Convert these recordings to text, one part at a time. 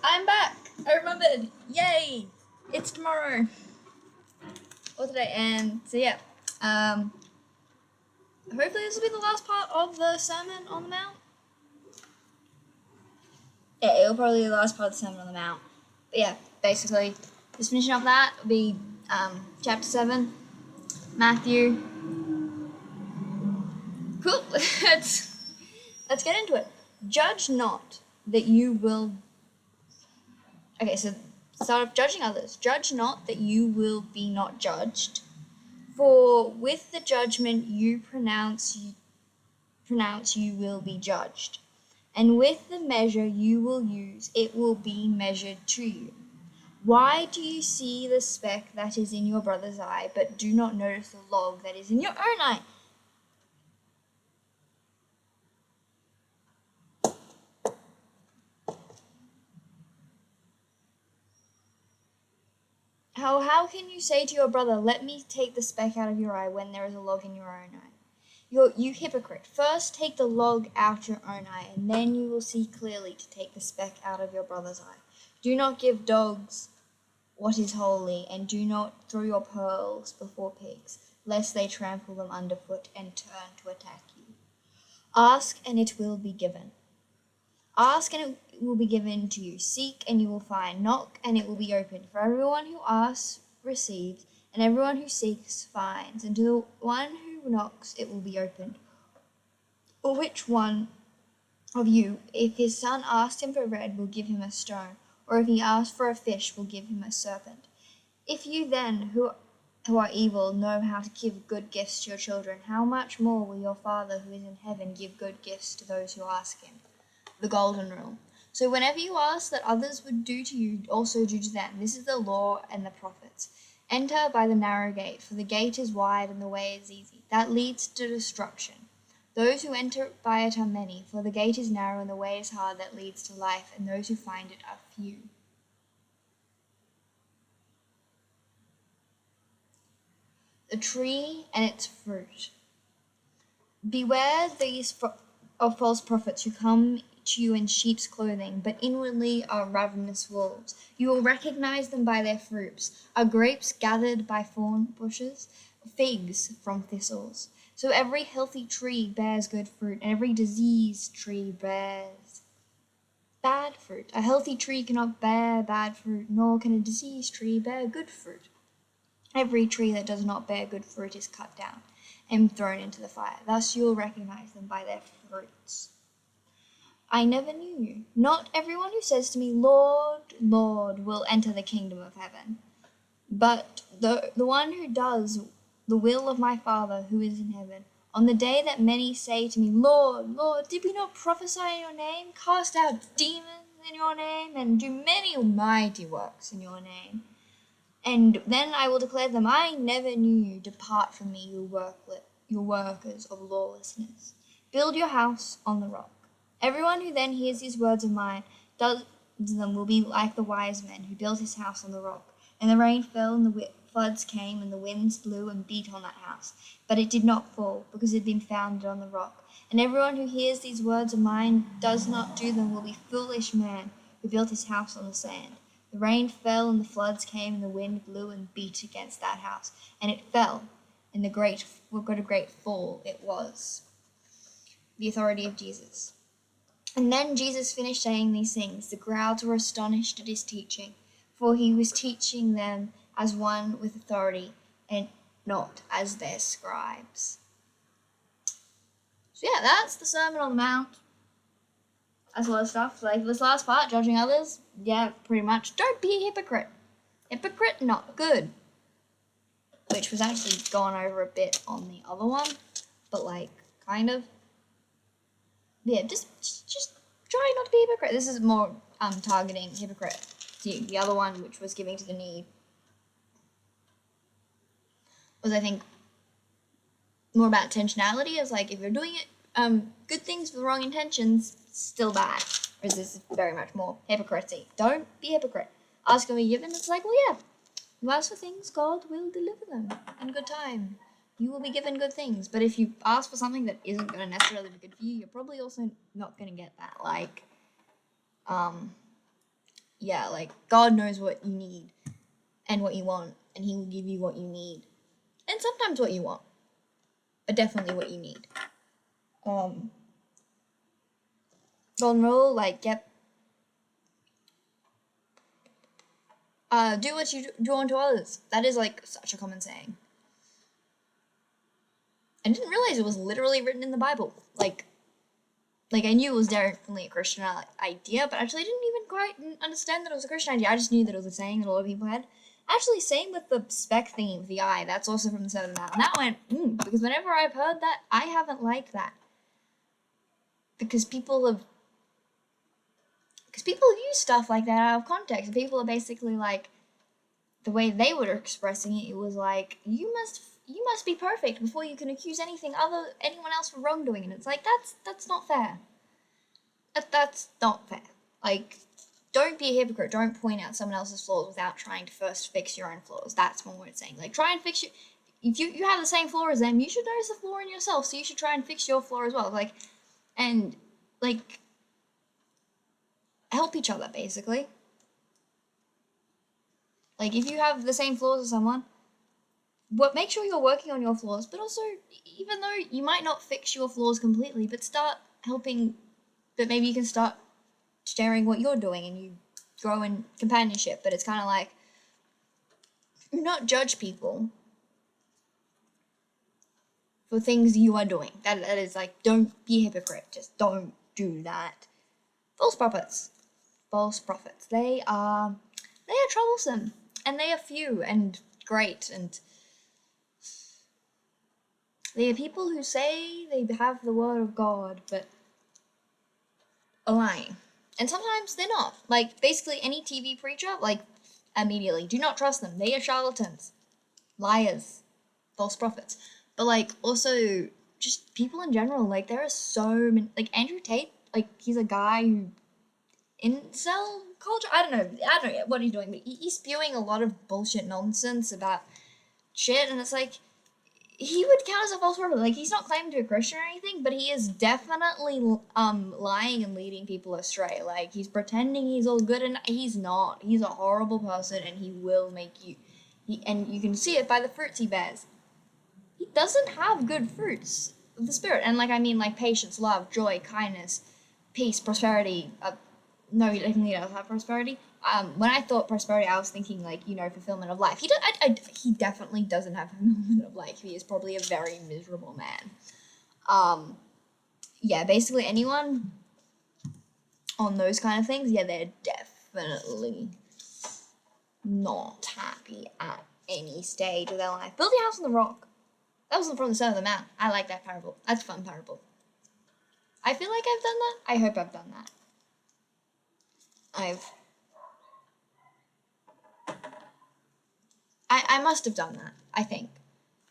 I'm back. I remembered. Yay! It's tomorrow. Or today. And so yeah. Hopefully this will be the last part of the Sermon on the Mount. Yeah, it'll probably be the last part of the Sermon on the Mount. But yeah, basically, just finishing off that will be chapter 7, Matthew. Cool. let's get into it. Judge not that you will. Okay, so start off judging others. Judge not that you will be not judged. For with the judgment you pronounce you will be judged. And with the measure you will use, it will be measured to you. Why do you see the speck that is in your brother's eye, but do not notice the log that is in your own eye? How can you say to your brother, let me take the speck out of your eye, when there is a log in your own eye? You hypocrite, first take the log out your own eye, and then you will see clearly to take the speck out of your brother's eye. Do not give dogs what is holy, and do not throw your pearls before pigs, lest they trample them underfoot and turn to attack you. Ask, and it will be given. Ask, and it will be given to you. Seek, and you will find. Knock, and it will be opened. For everyone who asks receives, and everyone who seeks finds, and to the one who knocks it will be opened. Or which one of you, if his son asks him for bread, will give him a stone? Or if he asks for a fish, will give him a serpent? If you then, who are evil, know how to give good gifts to your children, how much more will your Father who is in heaven give good gifts to those who ask him? The golden rule. So whenever you ask that others would do to you, also do to them. This is the law and the prophets. Enter by the narrow gate, for the gate is wide and the way is easy. That leads to destruction. Those who enter by it are many, for the gate is narrow and the way is hard that leads to life, and those who find it are few. The tree and its fruit. Beware of false prophets who come to you in sheep's clothing, but inwardly are ravenous wolves. You will recognize them by their fruits. Are grapes gathered by thorn bushes? Figs from thistles? So every healthy tree bears good fruit, and every diseased tree bears bad fruit. A healthy tree cannot bear bad fruit, nor can a diseased tree bear good fruit. Every tree that does not bear good fruit is cut down and thrown into the fire. Thus you will recognize them by their fruits. I never knew you. Not everyone who says to me, Lord, Lord, will enter the kingdom of heaven, but the one who does the will of my Father who is in heaven. On the day that many say to me, Lord, Lord, did we not prophesy in your name, cast out demons in your name, and do many mighty works in your name? And then I will declare to them, I never knew you. Depart from me, you workers of lawlessness. Build your house on the rock. Everyone who then hears these words of mine does them will be like the wise man who built his house on the rock. And the rain fell, and the floods came, and the winds blew and beat on that house. But it did not fall, because it had been founded on the rock. And everyone who hears these words of mine does not do them will be foolish man who built his house on the sand. The rain fell, and the floods came, and the wind blew and beat against that house. And it fell, and what a great fall it was. The authority of Jesus. And then Jesus finished saying these things. The crowds were astonished at his teaching, for he was teaching them as one with authority, and not as their scribes. So yeah, that's the Sermon on the Mount. That's a lot of stuff. Like this last part, judging others, yeah, pretty much. Don't be a hypocrite. Hypocrite, not good. Which was actually gone over a bit on the other one, but like, kind of. Yeah, just try not to be a hypocrite. This is more targeting hypocrite to you. The other one, which was giving to the need, was I think more about intentionality. As like if you're doing it good things for the wrong intentions, still bad. Whereas this is very much more hypocrisy. Don't be a hypocrite. Ask and be given. It's like, well, yeah, you ask for things, God will deliver them in good time. You will be given good things. But if you ask for something that isn't going to necessarily be good for you, you're probably also not going to get that. Like, yeah, like God knows what you need and what you want, and He will give you what you need, and sometimes what you want, but definitely what you need. Golden rule, like, yep. Do what you do unto others. That is like such a common saying. I didn't realize it was literally written in the Bible. Like I knew it was definitely a Christian idea, but actually I didn't even quite understand that it was a Christian idea. I just knew that it was a saying that a lot of people had. Actually, same with the speck thing with the eye. That's also from the Sermon on the Mount. And that went, because whenever I've heard that, I haven't liked that. Because people use stuff like that out of context. People are basically like, the way they were expressing it, it was like, you must be perfect before you can accuse anyone else for wrongdoing. And it's like, that's not fair. That's not fair. Like, don't be a hypocrite. Don't point out someone else's flaws without trying to first fix your own flaws. That's one word saying. Like, try and fix if you have the same flaw as them, you should notice the flaw in yourself. So you should try and fix your flaw as well. And help each other, basically. Like, if you have the same flaws as someone, make sure you're working on your flaws, but also, even though you might not fix your flaws completely, but start helping, but maybe you can start sharing what you're doing and you grow in companionship. But it's kind of like, not judge people for things you are doing. That is like, don't be a hypocrite. Just don't do that. False prophets. They are troublesome, and they are few and great, and they are people who say they have the word of God, but are lying. And sometimes they're not. Like, basically any TV preacher, like, immediately, do not trust them. They are charlatans, liars, false prophets. But, like, also, just people in general, like, there are so many, like, Andrew Tate, like, he's a guy who, incel culture, I don't know what he's doing, but he's spewing a lot of bullshit nonsense about shit, and it's like, he would count as a false prophet. Like, he's not claiming to be a Christian or anything, but he is definitely lying and leading people astray. Like, he's pretending he's all good, and he's not. He's a horrible person, and he will make you. And you can see it by the fruits he bears. He doesn't have good fruits of the Spirit, and like patience, love, joy, kindness, peace, prosperity. No, he definitely does have prosperity. When I thought prosperity, I was thinking fulfillment of life. He definitely doesn't have fulfillment of life. He is probably a very miserable man. Yeah, basically anyone on those kind of things, yeah, they're definitely not happy at any stage of their life. Build your house on the rock. That wasn't from the Sermon on the Mount. I like that parable. That's a fun parable. I feel like I've done that. I hope I've done that. I must have done that, I think.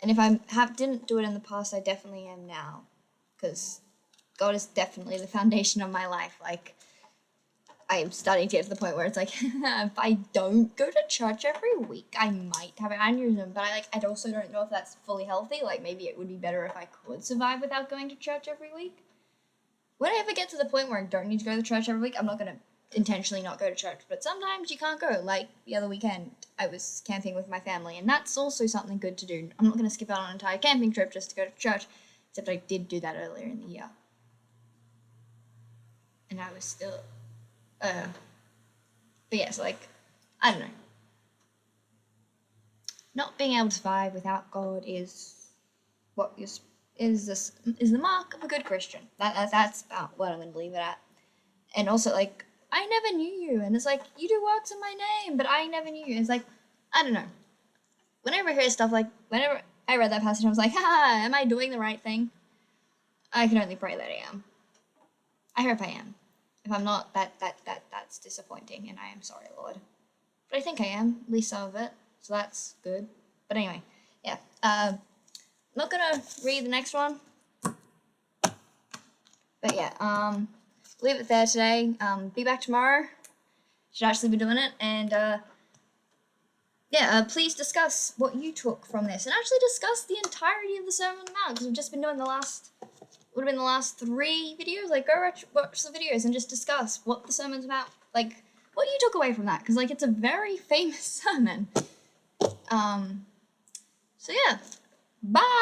And if I didn't do it in the past, I definitely am now. Because God is definitely the foundation of my life. Like, I am starting to get to the point where it's like, if I don't go to church every week, I might have an aneurysm. But I also don't know if that's fully healthy. Like, maybe it would be better if I could survive without going to church every week. When I ever get to the point where I don't need to go to church every week, I'm not going to intentionally not go to church, but sometimes you can't go. Like the other weekend, I was camping with my family, and that's also something good to do. I'm not going to skip out on an entire camping trip just to go to church, except I did do that earlier in the year. And I was still, but yes, I don't know. Not being able to survive without God is the mark of a good Christian. That's about what I'm going to leave it at. And also, I never knew you. And it's like, you do works in my name, but I never knew you. It's like, I don't know. Whenever I hear stuff whenever I read that passage, I was like, haha, am I doing the right thing? I can only pray that I am. I hope I am. If I'm not, that's disappointing, and I am sorry, Lord. But I think I am, at least some of it. So that's good. But anyway, yeah. I'm not gonna read the next one. But yeah, leave it there today. Be back tomorrow. Should actually be doing it. And please discuss what you took from this, and actually discuss the entirety of the Sermon on the Mount, because we've just been doing the last 3 videos. Go watch the videos and just discuss what the sermon's about. what you took away from that, because like it's a very famous sermon. So yeah, bye.